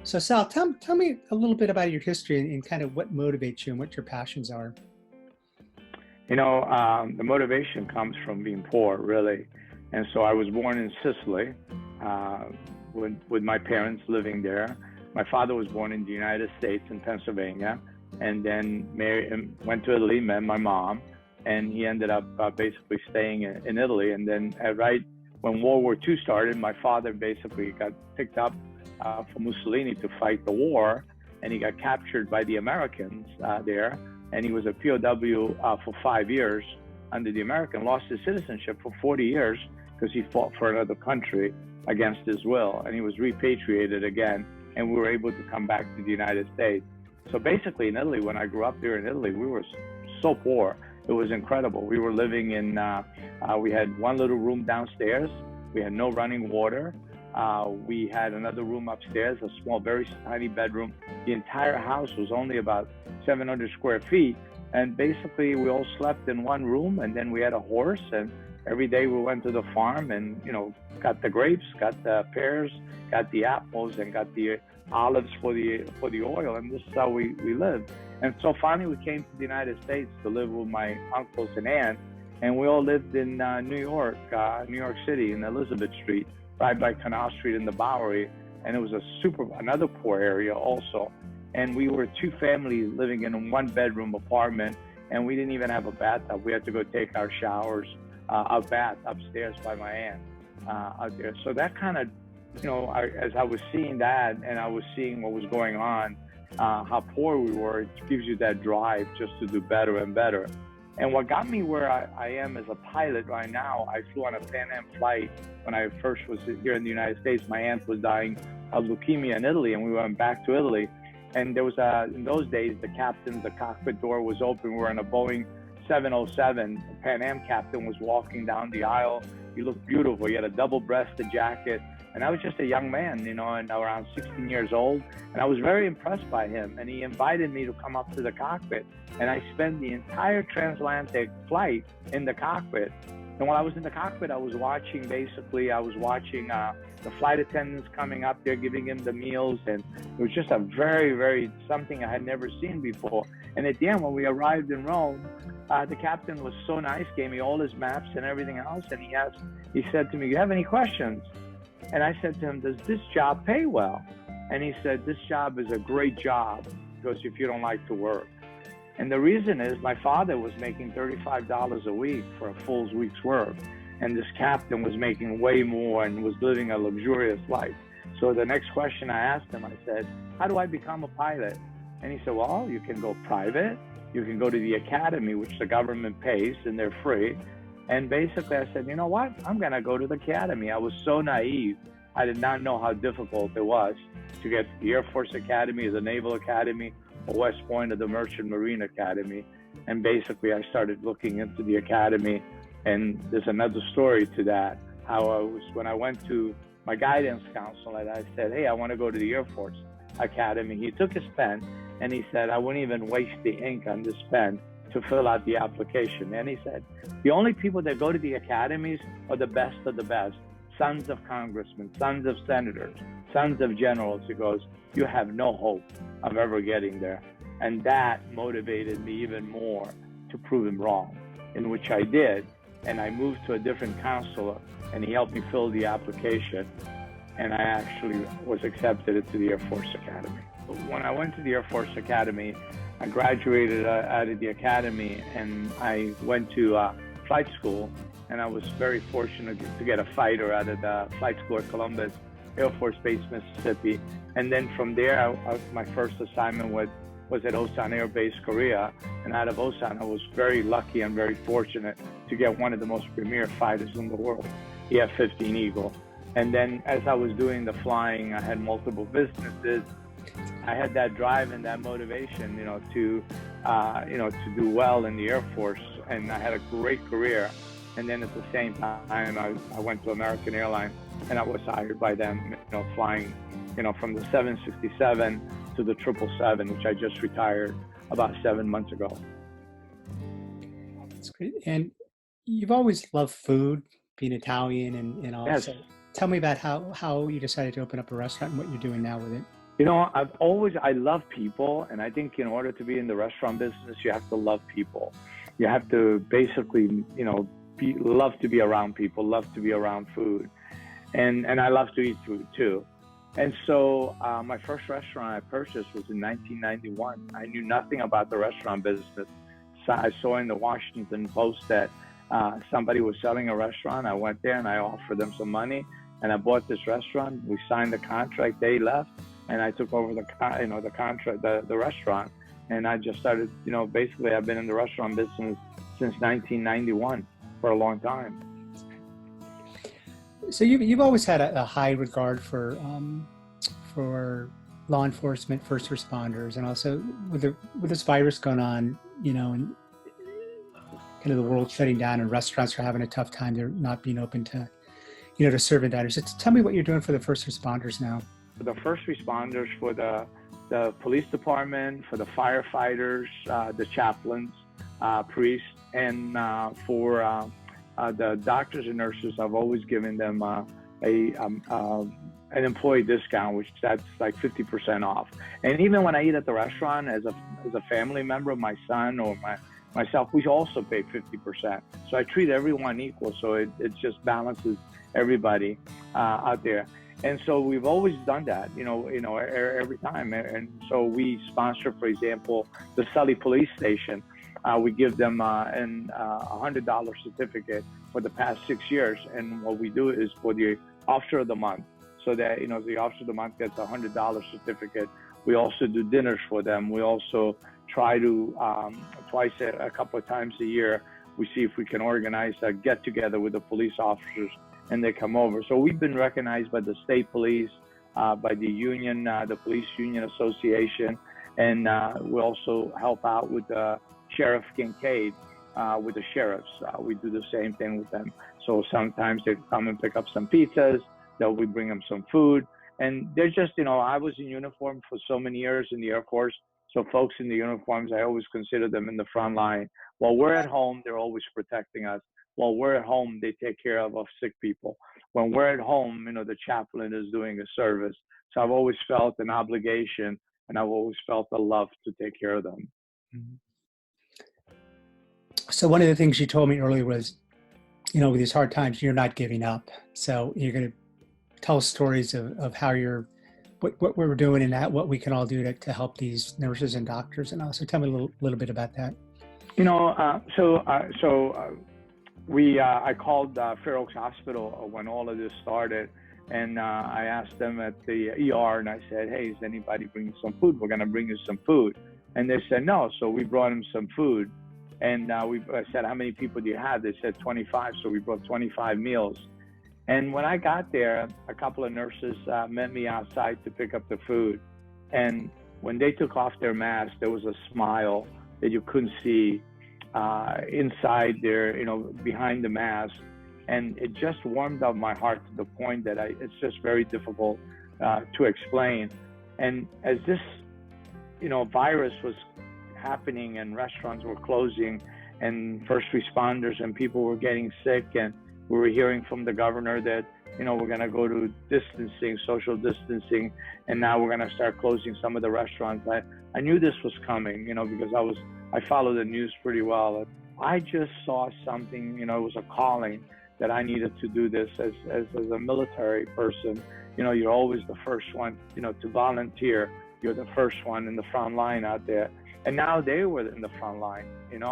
So Sal, tell me a little bit about your history and kind of what motivates you and what your passions are. The motivation comes from being poor, really. And so I was born in Sicily uh, with my parents living there. My father was born in the United States in Pennsylvania, and then went to Italy, met my mom, and he ended up basically staying in Italy. And then right when World War II started, my father basically got picked up for Mussolini to fight the war, and he got captured by the Americans there, and he was a POW for 5 years under the American, lost his citizenship for 40 years because he fought for another country against his will, and he was repatriated again, and we were able to come back to the United States. So basically in Italy, when I grew up there in Italy, we were so poor. It was incredible. We were living we had one little room downstairs. We had no running water. We had another room upstairs, a small, very tiny bedroom. The entire house was only about 700 square feet. And basically we all slept in one room, and then we had a horse, and every day we went to the farm and, got the grapes, got the pears, got the apples, and got the olives for the oil. And this is how we lived. And so finally we came to the United States to live with my uncles and aunts. And we all lived in New York City in Elizabeth Street, right by Canal Street in the Bowery. And it was another poor area also. And we were two families living in a one bedroom apartment, and we didn't even have a bathtub. We had to go take our showers, our bath upstairs by my aunt out there. So that kind of, as I was seeing that and I was seeing what was going on, how poor we were, it gives you that drive just to do better and better. And what got me where I am as a pilot right now, I flew on a Pan Am flight when I first was here in the United States. My aunt was dying of leukemia in Italy, and we went back to Italy. And there was in those days, the cockpit door was open. We were in a Boeing 707. The Pan Am captain was walking down the aisle. He looked beautiful. He had a double-breasted jacket. And I was just a young man, and around 16 years old. And I was very impressed by him. And he invited me to come up to the cockpit. And I spent the entire transatlantic flight in the cockpit. And while I was in the cockpit, I was watching the flight attendants coming up there, giving him the meals. And it was just a very, very, something I had never seen before. And at the end, when we arrived in Rome, the captain was so nice, gave me all his maps and everything else. And he said to me, "Do you have any questions?" And I said to him, "Does this job pay well?" And he said, "This job is a great job, because if you don't like to work." And the reason is my father was making $35 a week for a full week's work. And this captain was making way more and was living a luxurious life. So the next question I asked him, I said, "How do I become a pilot?" And he said, "Well, you can go private. You can go to the academy, which the government pays, and they're free." And basically I said, "You know what? I'm going to go to the academy." I was so naive. I did not know how difficult it was to get to the Air Force Academy, the Naval Academy, or West Point of the Merchant Marine Academy. And basically I started looking into the academy. And there's another story to that, when I went to my guidance counselor and I said, "Hey, I want to go to the Air Force Academy." He took his pen and he said, "I wouldn't even waste the ink on this pen to fill out the application." And he said, "The only people that go to the academies are the best of the best, sons of congressmen, sons of senators, sons of generals." He goes, "You have no hope of ever getting there." And that motivated me even more to prove him wrong, in which I did. And I moved to a different counselor, and he helped me fill the application. And I actually was accepted into the Air Force Academy. When I went to the Air Force Academy, I graduated out of the academy, and I went to flight school. And I was very fortunate to get a fighter out of the flight school at Columbus Air Force Base, Mississippi. And then from there, my first assignment was at Osan Air Base, Korea. And out of Osan, I was very lucky and very fortunate to get one of the most premier fighters in the world, the F-15 Eagle. And then as I was doing the flying, I had multiple businesses. I had that drive and that motivation, to do well in the Air Force. And I had a great career. And then at the same time, I went to American Airlines, and I was hired by them, flying, from the 767 to the 777, which I just retired about 7 months ago. That's great. And you've always loved food, being Italian and all. Yes. So tell me about how you decided to open up a restaurant and what you're doing now with it. I love people, and I think in order to be in the restaurant business, you have to love people. You have to basically, love to be around people, love to be around food, and I love to eat food too. And so my first restaurant I purchased was in 1991. I knew nothing about the restaurant business. So I saw in the Washington Post that somebody was selling a restaurant. I went there and I offered them some money, and I bought this restaurant. We signed the contract. They left, and I took over the contract, the restaurant, and I just started. Basically, I've been in the restaurant business since 1991 for a long time. So you've always had a high regard for law enforcement, first responders, and also with this virus going on, and kind of the world shutting down and restaurants are having a tough time. They're not being open to, to serve in diners. So tell me what you're doing for the first responders now. For the first responders, for the police department, for the firefighters, the chaplains, priests, and for the doctors and nurses, I've always given them an employee discount, which that's like 50% off. And even when I eat at the restaurant as a family member, my son or myself, we also pay 50%. So I treat everyone equal, so it just balances everybody out there. And so we've always done that, every time. And so we sponsor, for example, the Sully Police Station. We give them a $100 certificate for the past 6 years. And what we do is for the Officer of the Month, so that, the Officer of the Month gets a $100 certificate. We also do dinners for them. We also try to, a couple of times a year, we see if we can organize a get-together with the police officers, and they come over. So we've been recognized by the state police, by the union, the Police Union Association, and we also help out with the Sheriff Kincaid, with the sheriffs. We do the same thing with them. So sometimes they come and pick up some pizzas, we bring them some food, and they're just, I was in uniform for so many years in the Air Force, so folks in the uniforms, I always consider them in the front line. While we're at home, they're always protecting us. While we're at home, they take care of sick people. When we're at home, the chaplain is doing a service. So I've always felt an obligation, and I've always felt a love to take care of them. Mm-hmm. So one of the things you told me earlier was, with these hard times, you're not giving up. So you're going to tell stories of how what we're doing and what we can all do to help these nurses and doctors. And also tell me a little bit about that. I called Fair Oaks Hospital when all of this started, and I asked them at the ER, and I said, hey, is anybody bringing some food? We're going to bring you some food. And they said no. So we brought them some food. And I said, how many people do you have? They said 25. So we brought 25 meals. And when I got there, a couple of nurses met me outside to pick up the food. And when they took off their masks, there was a smile that you couldn't see inside there, behind the mask. And it just warmed up my heart to the point that it's just very difficult to explain. And as this, virus was happening and restaurants were closing and first responders and people were getting sick, and we were hearing from the governor that, we're going to go to social distancing, and now we're going to start closing some of the restaurants. I knew this was coming, because I follow the news pretty well. I just saw something, it was a calling that I needed to do this as a military person. You're always the first one, to volunteer. You're the first one in the front line out there. And now they were in the front line, And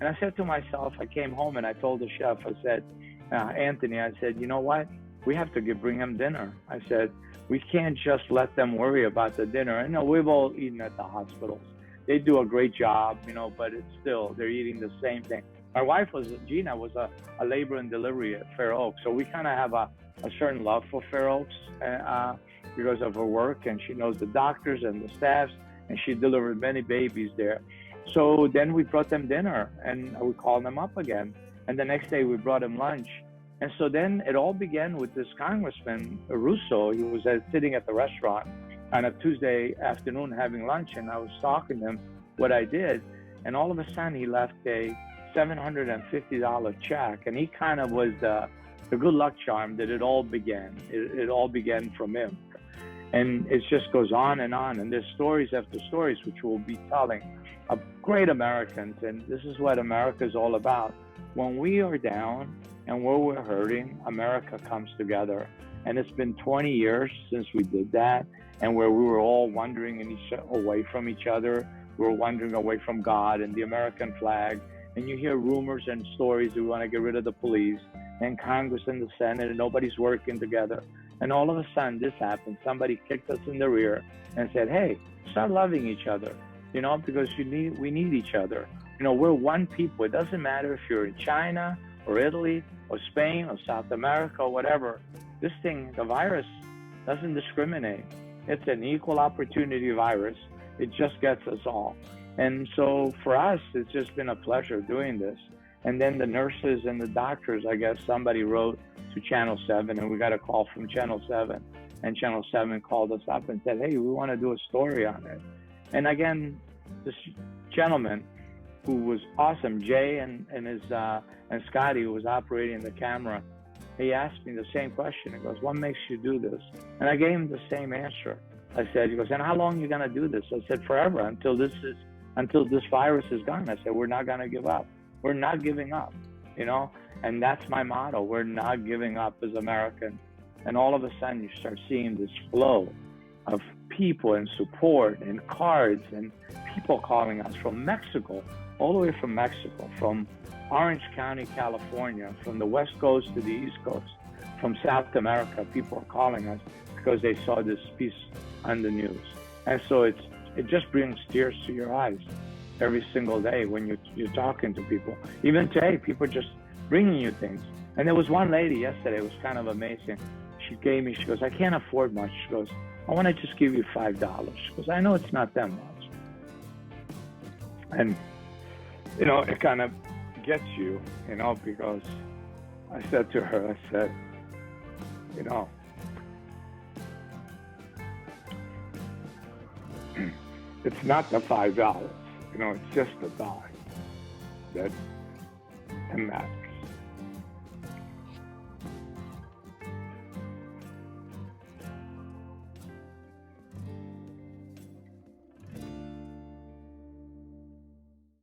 I said to myself, I came home and I told the chef, I said, Anthony, I said, you know what? We have to bring them dinner. I said, we can't just let them worry about the dinner. I know we've all eaten at the hospitals. They do a great job, but it's still, they're eating the same thing. My wife Gina was a labor and delivery at Fair Oaks. So we kind of have a certain love for Fair Oaks because of her work, and she knows the doctors and the staffs, and she delivered many babies there. So then we brought them dinner, and we called them up again. And the next day we brought them lunch. And so then it all began with this Congressman, Russo. He was sitting at the restaurant on a Tuesday afternoon having lunch, and I was talking to him what I did. And all of a sudden he left a $750 check, and he kind of was the good luck charm that it all began. It all began from him. And it just goes on. And there's stories after stories, which we'll be telling, of great Americans. And this is what America is all about. When we are down and where we're hurting, America comes together. And it's been 20 years since we did that, and where we were all wandering away from each other. We were wandering away from God and the American flag. And you hear rumors and stories that we want to get rid of the police and Congress and the Senate, and nobody's working together. And all of a sudden, this happened. Somebody kicked us in the rear and said, hey, start loving each other, because we need each other. We're one people. It doesn't matter if you're in China or Italy or Spain or South America or whatever. This thing, the virus, doesn't discriminate. It's an equal opportunity virus. It just gets us all. And so for us, it's just been a pleasure doing this. And then the nurses and the doctors, I guess somebody wrote to Channel 7, and we got a call from Channel 7. And Channel 7 called us up and said, hey, we want to do a story on it. And again, this gentleman who was awesome, Jay and Scotty, who was operating the camera, he asked me the same question. He goes, what makes you do this? And I gave him the same answer. I said, he goes, and how long are you going to do this? I said, forever, until this virus is gone. I said, we're not going to give up. We're not giving up, and that's my motto. We're not giving up as Americans. And all of a sudden you start seeing this flow of people and support and cards and people calling us from Mexico, all the way from Mexico, from Orange County, California, from the West Coast to the East Coast, from South America. People are calling us because they saw this piece on the news. And so it just brings tears to your eyes every single day when you're talking to people. Even today, people are just bringing you things. And there was one lady yesterday, it was kind of amazing. She goes, I can't afford much. She goes, I want to just give you $5. She goes, I know it's not that much. And, it kind of gets you, because I said to her, it's not the $5. It's just the dollar that matters.